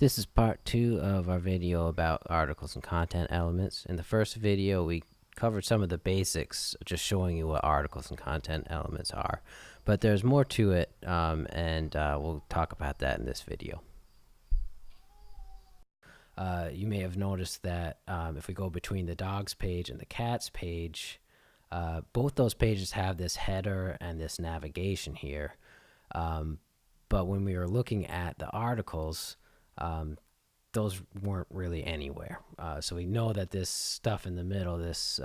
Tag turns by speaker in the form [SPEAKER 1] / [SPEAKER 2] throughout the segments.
[SPEAKER 1] This is part 2 of our video about articles and content elements. In the first video, we covered some of the basics, just showing you what articles and content elements are. But there's more to it, and we'll talk about that in this video. You may have noticed that if we go between the dogs page and the cats page, both those pages have this header and this navigation here. But when we were looking at the articles, those weren't really anywhere. So we know that this stuff in the middle, this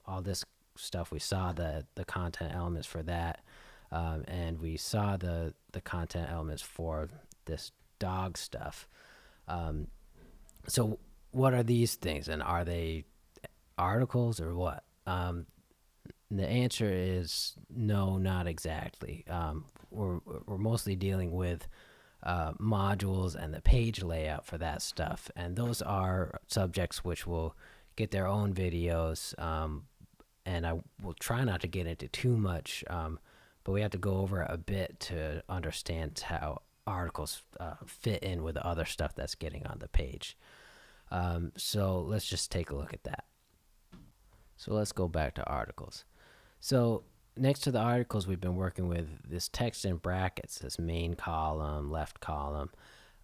[SPEAKER 1] all this stuff, we saw the content elements for that, and we saw the content elements for this dog stuff. So what are these things, and are they articles or what? The answer is no, not exactly. We're mostly dealing with modules and the page layout for that stuff, and those are subjects which will get their own videos, and I will try not to get into too much, but we have to go over a bit to understand how articles fit in with the other stuff that's getting on the page. So let's just take a look at that. So let's go back to articles. So next to the articles, we've been working with this text in brackets, this main column, left column.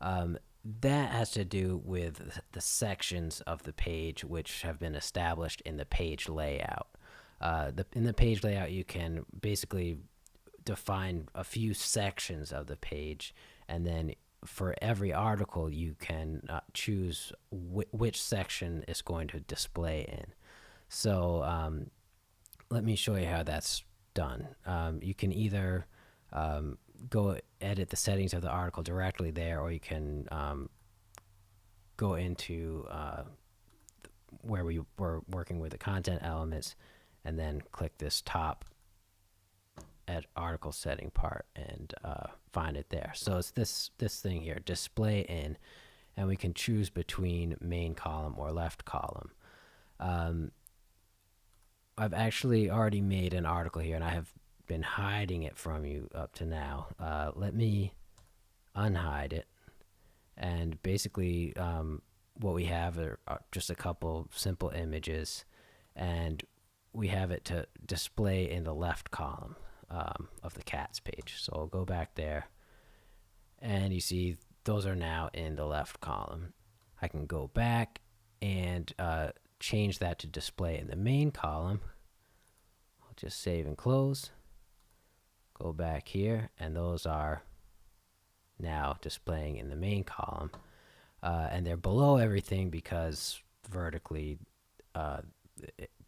[SPEAKER 1] That has to do with the sections of the page which have been established in the page layout. In the page layout, you can basically define a few sections of the page, and then for every article, you can choose which section is going to display in. So let me show you how that's done. You can either go edit the settings of the article directly there, or you can go into where we were working with the content elements, and then click this top at article setting part and find it there. So it's this thing here, display in, and we can choose between main column or left column. I've actually already made an article here, and I have been hiding it from you up to now. Let me unhide it, and basically what we have are just a couple simple images, and we have it to display in the left column of the cats page. So I'll go back there, and you see those are now in the left column. I can go back and change that to display in the main column. I'll just save and close, go back here, and those are now displaying in the main column, and they're below everything because vertically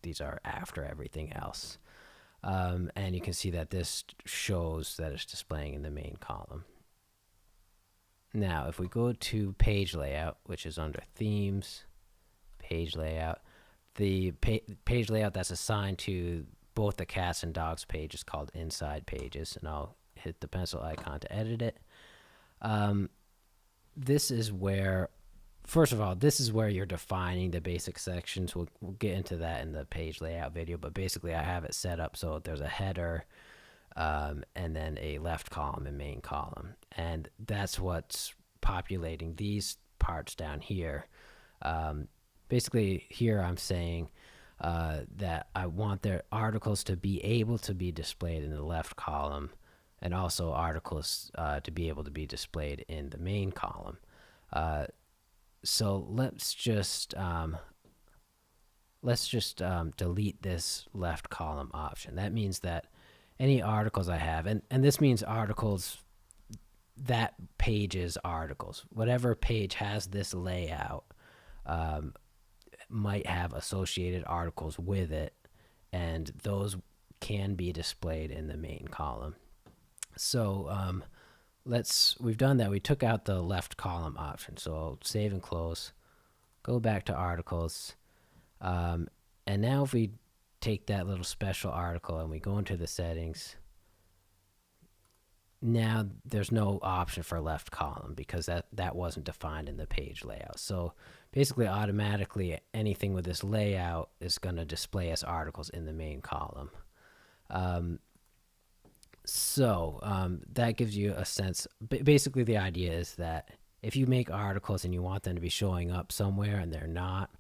[SPEAKER 1] these are after everything else. And you can see that this shows that it's displaying in the main column. Now if we go to page layout, which is under themes, page layout, the page layout that's assigned to both the cats and dogs page is called inside pages, and I'll hit the pencil icon to edit it. This is where, first of all, this is where you're defining the basic sections. We'll get into that in the page layout video, but basically I have it set up so there's a header and then a left column and main column, and that's what's populating these parts down here. Basically here I'm saying that I want their articles to be able to be displayed in the left column, and also articles to be able to be displayed in the main column. So let's just delete this left column option. That means that any articles I have, and this means articles, that page's articles, whatever page has this layout might have associated articles with it, and those can be displayed in the main column. So we've done that. We took out the left column option, so I'll save and close, go back to articles, and now if we take that little special article and we go into the settings, now there's no option for left column because that wasn't defined in the page layout. So basically automatically anything with this layout is going to display as articles in the main column. So that gives you a sense. Basically the idea is that if you make articles and you want them to be showing up somewhere and they're not,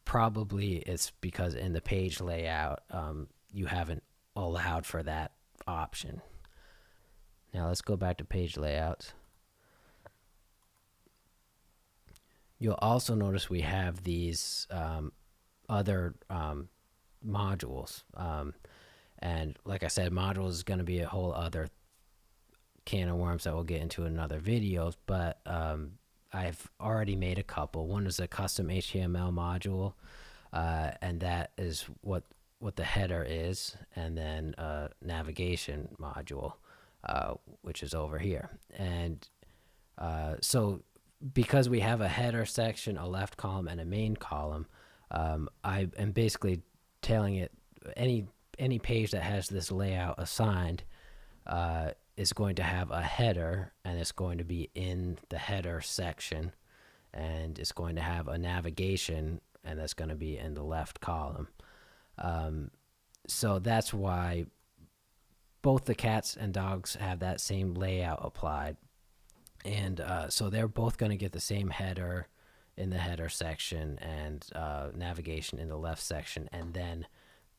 [SPEAKER 1] probably it's because in the page layout, you haven't allowed for that option. Now let's go back to page layouts. You'll also notice we have these other modules. And like I said, modules is going to be a whole other can of worms that we'll get into in other videos, but I've already made a couple. One is a custom HTML module, and that is what the header is, and then a navigation module, which is over here. And so because we have a header section, a left column, and a main column, I am basically telling it any page that has this layout assigned is going to have a header, and it's going to be in the header section, and it's going to have a navigation, and that's going to be in the left column. So that's why both the cats and dogs have that same layout applied. And so they're both going to get the same header in the header section and navigation in the left section. And then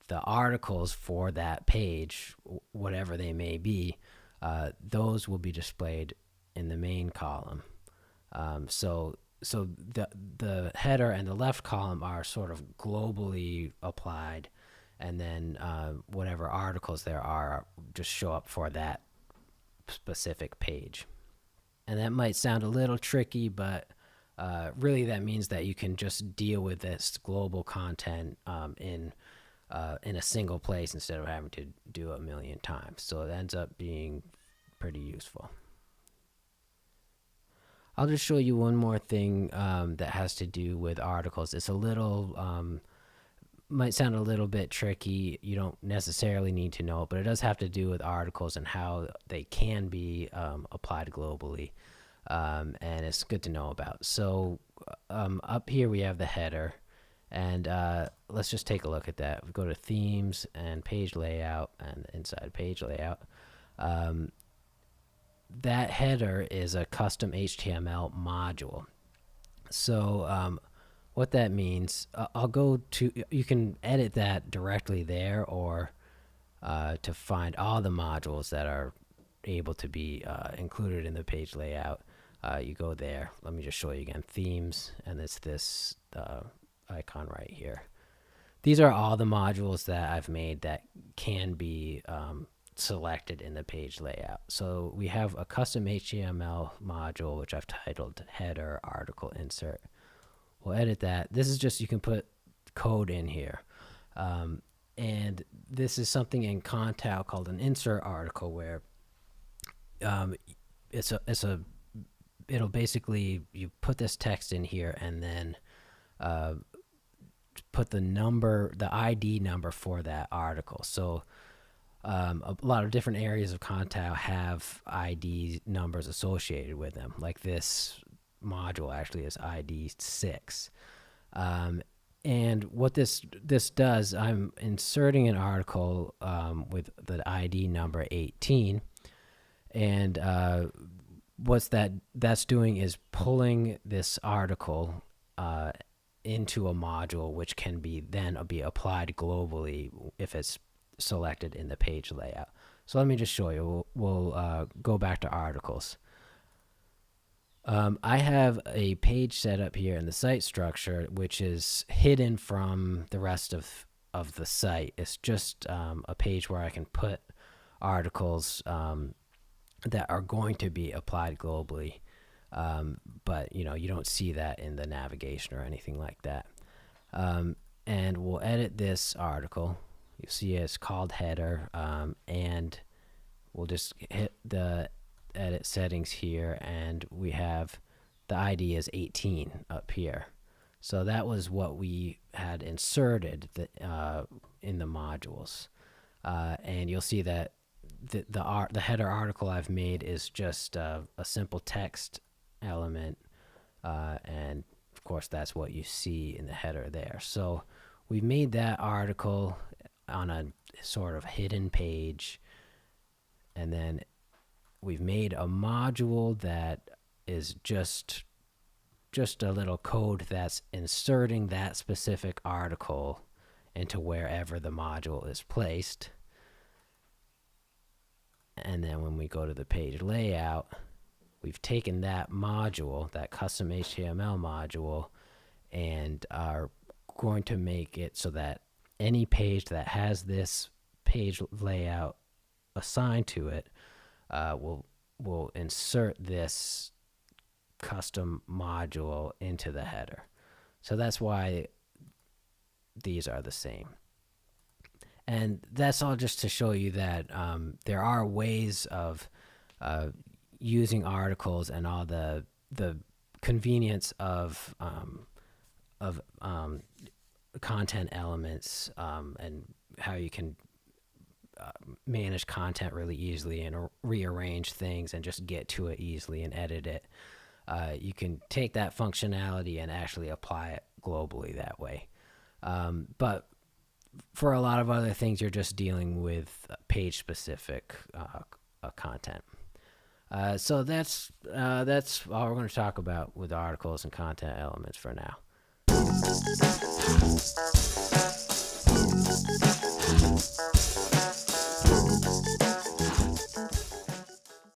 [SPEAKER 1] the articles for that page, whatever they may be, those will be displayed in the main column. So the header and the left column are sort of globally applied, and then whatever articles there are just show up for that specific page. And that might sound a little tricky, but really that means that you can just deal with this global content in a single place instead of having to do it a million times. So it ends up being pretty useful. I'll just show you one more thing that has to do with articles. It's a little, might sound a little bit tricky. You don't necessarily need to know it, but it does have to do with articles and how they can be applied globally. And it's good to know about. So up here we have the header, and let's just take a look at that. We go to themes and page layout, and inside page layout, that header is a custom HTML module. So what that means, I'll go to, you can edit that directly there, or to find all the modules that are able to be included in the page layout, you go there. Let me just show you again. Themes, and it's this icon right here. These are all the modules that I've made that can be selected in the page layout. So we have a custom HTML module, which I've titled header article insert. We'll edit that. This is just, you can put code in here. And this is something in Contao called an insert article, where it'll basically, you put this text in here and then put the ID number for that article. So a lot of different areas of Contao have ID numbers associated with them. Like this module actually is ID 6. And what this does, I'm inserting an article with the ID number 18, and what's that's doing is pulling this article into a module, which can then be applied globally if it's selected in the page layout. So let me just show you. We'll go back to articles. I have a page set up here in the site structure, which is hidden from the rest of the site. It's just a page where I can put articles that are going to be applied globally, but you don't see that in the navigation or anything like that. And we'll edit this article. You see it's called header, and we'll just hit the edit settings here, and we have the ID is 18 up here. So that was what we had inserted in the modules, and you'll see that the header article I've made is just a simple text element, and of course that's what you see in the header there. So we made that article on a sort of hidden page, and then we've made a module that is just a little code that's inserting that specific article into wherever the module is placed. And then when we go to the page layout, we've taken that module, that custom HTML module, and are going to make it so that any page that has this page layout assigned to it will insert this custom module into the header. So that's why these are the same. And that's all just to show you that there are ways of using articles and all the convenience of content elements, and how you can manage content really easily and rearrange things and just get to it easily and edit it. You can take that functionality and actually apply it globally that way. But for a lot of other things, you're just dealing with page-specific content. So that's all we're going to talk about with articles and content elements for now.